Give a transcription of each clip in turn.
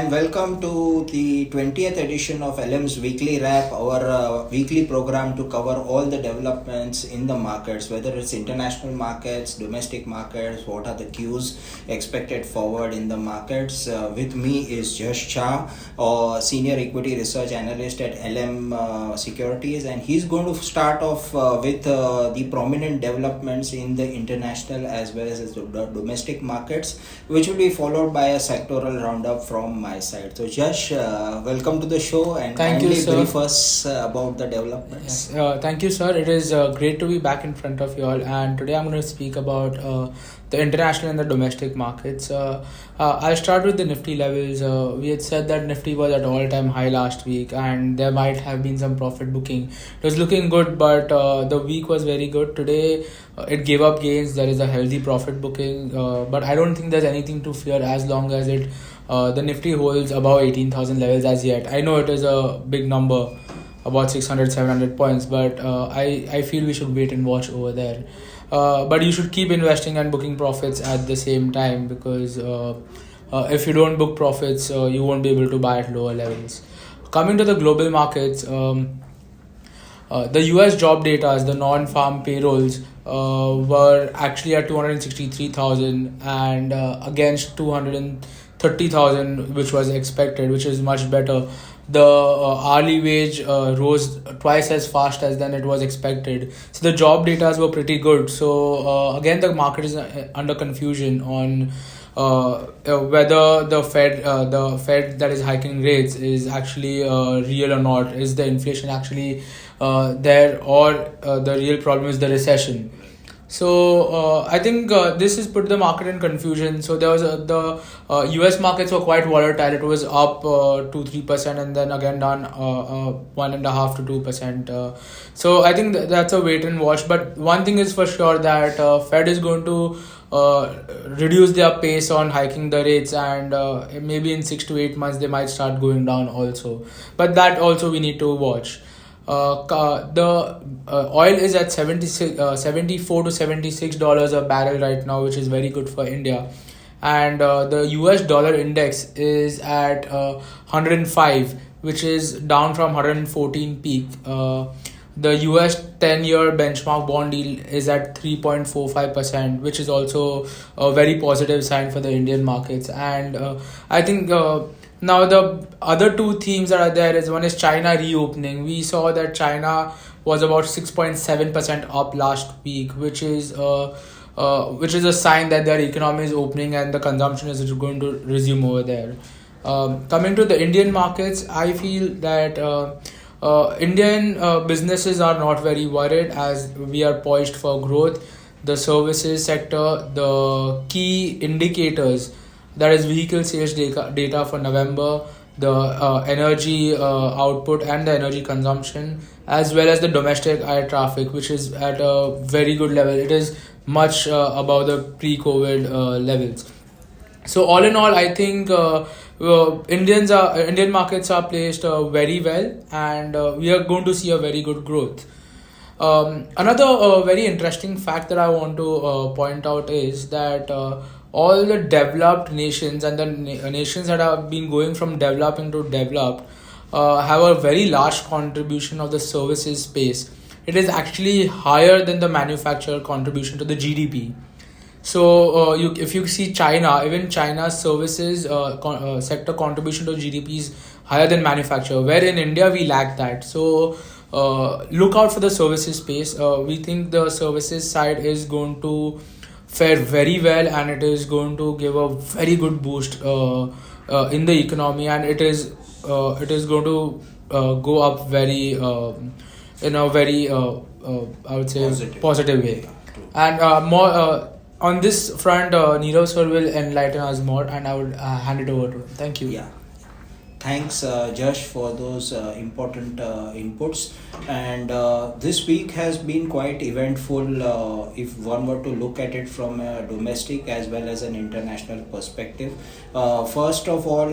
and welcome to the 20th edition of LM's Weekly Wrap, our weekly program to cover all the developments in the markets, whether it's international markets, domestic markets, what are the cues expected forward in the markets. With me is Jash, Senior Equity Research Analyst at LM Securities, and he's going to start off with the prominent developments in the international as well as the domestic markets, which will be followed by a sectoral roundup from my side. So Jash, welcome to the show and Thank you, kindly sir. brief us about the developments. Thank you, sir. It is great to be back in front of you all, and today I'm going to speak about the international and the domestic markets. I'll start with the Nifty levels. We had said that Nifty was at all-time high last week, and there might have been some profit booking. It was looking good, but the week was very good. Today, it gave up gains. There is a healthy profit booking, but I don't think there's anything to fear as long as the Nifty holds above 18,000 levels as yet. I know it is a big number, about 600-700 points, but I feel we should wait and watch over there. But you should keep investing and booking profits at the same time, because if you don't book profits, you won't be able to buy at lower levels. Coming to the global markets, the US job data, the non-farm payrolls, were actually at 263,000 and against 230,000, which was expected, which is much better. The hourly wage rose twice as fast as then it was expected. So the job data were pretty good. So again, the market is under confusion on whether the Fed that is hiking rates is actually real or not. Is the inflation actually there, or the real problem is the recession? So I think this has put the market in confusion. So there was the US markets were quite volatile. It was up 2-3% and then again down 1.5 to 2%. So I think that's a wait and watch. But one thing is for sure, that Fed is going to reduce their pace on hiking the rates, and maybe in 6 to 8 months they might start going down also. But that also we need to watch. The oil is at 74 to $76 a barrel right now, which is very good for India. And the US dollar index is at 105, which is down from 114 peak. The US 10-year benchmark bond yield is at 3.45%, which is also a very positive sign for the Indian markets. And I think now the other two themes that are there is, one is China reopening. We saw that China was about 6.7% up last week, which is a sign that their economy is opening and the consumption is going to resume over there. Coming to the Indian markets, I feel that Indian businesses are not very worried, as we are poised for growth. The services sector, the key indicators, that is vehicle sales data for November, the energy output and the energy consumption, as well as the domestic air traffic, which is at a very good level. It is much above the pre-COVID levels. So all in all, I think Indian markets are placed very well, and we are going to see a very good growth. Another very interesting fact that I want to point out is that all the developed nations and the nations that have been going from developing to developed have a very large contribution of the services space. It is actually higher than the manufacturer contribution to the GDP. So if you see China, even China's services sector contribution to GDP is higher than manufacturer, where in India we lack that. So look out for the services space. We think the services side is going to fare very well, and it is going to give a very good boost in the economy, and it is going to go up very in a very I would say positive way. And more on this front, Nirav sir will enlighten us more, and I would hand it over to him. Thank you. Yeah. Thanks, Jash, for those important inputs. And this week has been quite eventful if one were to look at it from a domestic as well as an international perspective. First of all,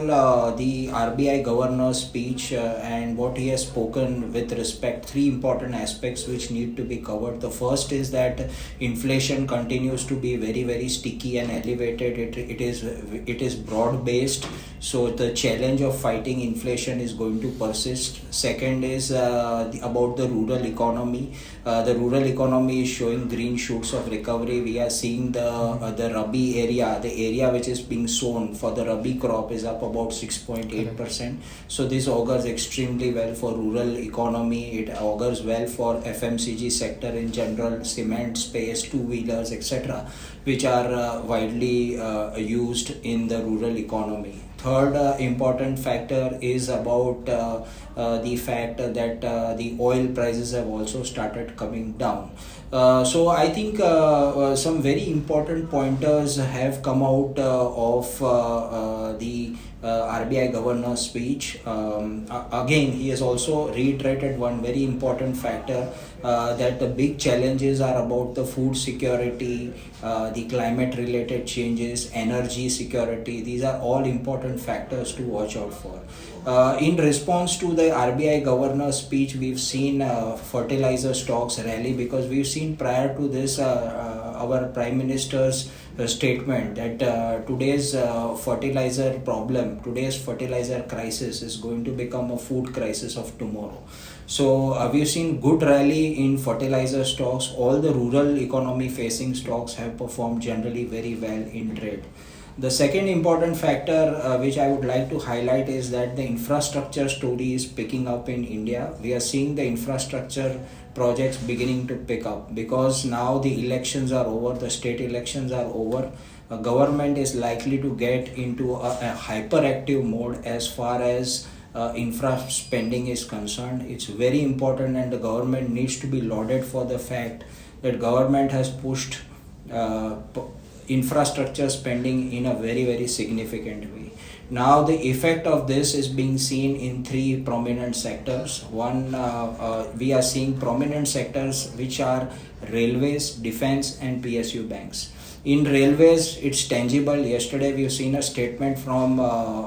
the RBI governor's speech and what he has spoken with respect, three important aspects which need to be covered. The first is that inflation continues to be very, very sticky and elevated. It is broad based, so the challenge of fighting inflation is going to persist. Second is about the rural economy. The rural economy is showing green shoots of recovery. We are seeing the Rabi area, the area which is being sown for the Rabi crop, is up about 6.8%. So this augurs extremely well for rural economy. It augurs well for FMCG sector in general, cement space, two-wheelers, etc., which are widely used in the rural economy. Third important factor is about the fact that the oil prices have also started coming down. So I think some very important pointers have come out of the RBI governor's speech. Again, he has also reiterated one very important factor, that the big challenges are about the food security, the climate related changes, energy security. These are all important factors to watch out for. In response to the RBI governor's speech, we've seen fertilizer stocks rally, because we've seen prior to this our Prime Minister's statement that today's fertilizer problem, today's fertilizer crisis is going to become a food crisis of tomorrow. So we've seen good rally in fertilizer stocks. All the rural economy facing stocks have performed generally very well in trade. The second important factor which I would like to highlight is that the infrastructure story is picking up in India. We are seeing the infrastructure projects beginning to pick up, because now the elections are over, the state elections are over. Government is likely to get into a hyperactive mode as far as infra spending is concerned. It's very important, and the government needs to be lauded for the fact that government has pushed infrastructure spending in a very, very significant way. Now the effect of this is being seen in three prominent sectors. One, we are seeing prominent sectors which are railways, defense and PSU banks. In railways, it's tangible. Yesterday, we've seen a statement from,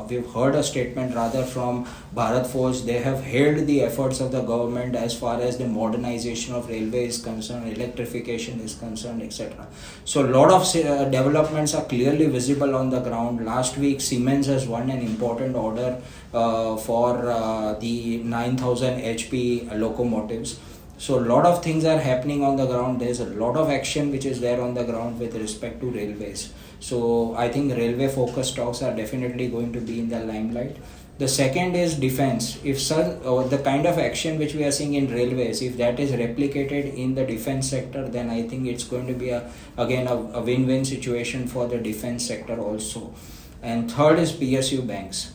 we've heard a statement rather from Bharat Forge. They have hailed the efforts of the government as far as the modernization of railway is concerned, electrification is concerned, etc. So, a lot of developments are clearly visible on the ground. Last week, Siemens has won an important order for the 9000 HP locomotives. So a lot of things are happening on the ground. There's a lot of action which is there on the ground with respect to railways. So I think railway focused stocks are definitely going to be in the limelight. The second is defense. If the kind of action which we are seeing in railways, if that is replicated in the defense sector, then I think it's going to be again a win-win situation for the defense sector also. And third is PSU banks.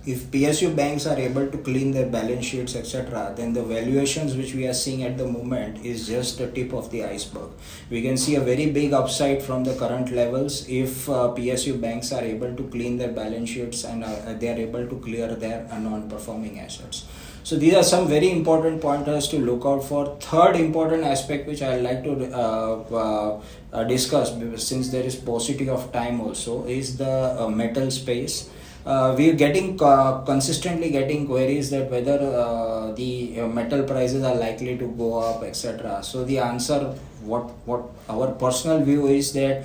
If PSU banks are able to clean their balance sheets, etc., then the valuations which we are seeing at the moment is just the tip of the iceberg. We can see a very big upside from the current levels if PSU banks are able to clean their balance sheets and they are able to clear their non-performing assets. So these are some very important pointers to look out for. Third important aspect which I would like to discuss, since there is paucity of time also, is the metal space. We're getting consistently getting queries that whether the metal prices are likely to go up, etc. So the answer, what our personal view is that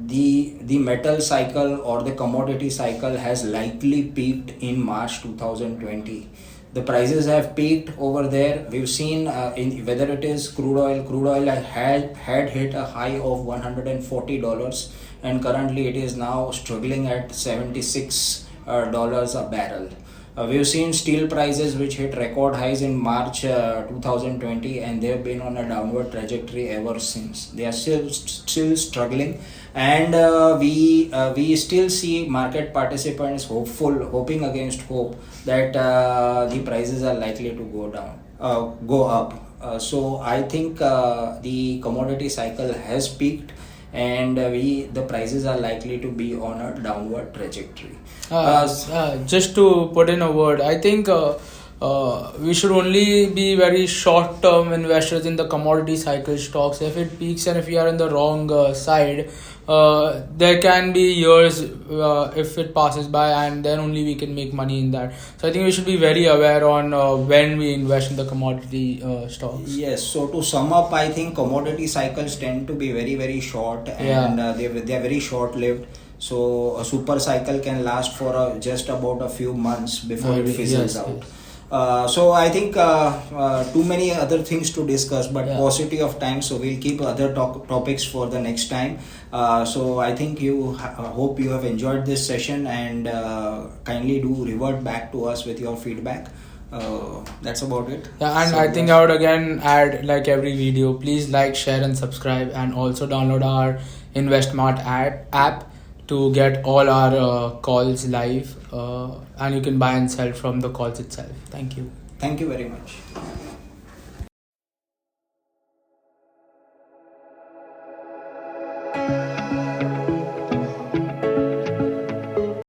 the metal cycle or the commodity cycle has likely peaked in March 2020. The prices have peaked over there. We've seen in whether it is crude oil had hit a high of $140, and currently it is now struggling at $76 a barrel. We've seen steel prices which hit record highs in March 2020, and they've been on a downward trajectory ever since. They are still struggling, and we still see market participants hoping against hope that the prices are likely to go up. So I think the commodity cycle has peaked, and the prices are likely to be on a downward trajectory. Just to put in a word, I think we should only be very short-term investors in the commodity cycle stocks. If it peaks and if we are in the wrong side, there can be years if it passes by, and then only we can make money in that. So I think we should be very aware on when we invest in the commodity stocks. Yes. So to sum up, I think commodity cycles tend to be very, very short, and they are very short-lived. So a super cycle can last for just about a few months before it fizzles out. So I think too many other things to discuss, but paucity of time, so we'll keep other topics for the next time. So I think hope you have enjoyed this session, and kindly do revert back to us with your feedback. That's about it. Yeah, and so I think I would again add, like every video, please like, share and subscribe, and also download our InvestMart app to get all our calls live, and you can buy and sell from the calls itself. Thank you. Thank you very much.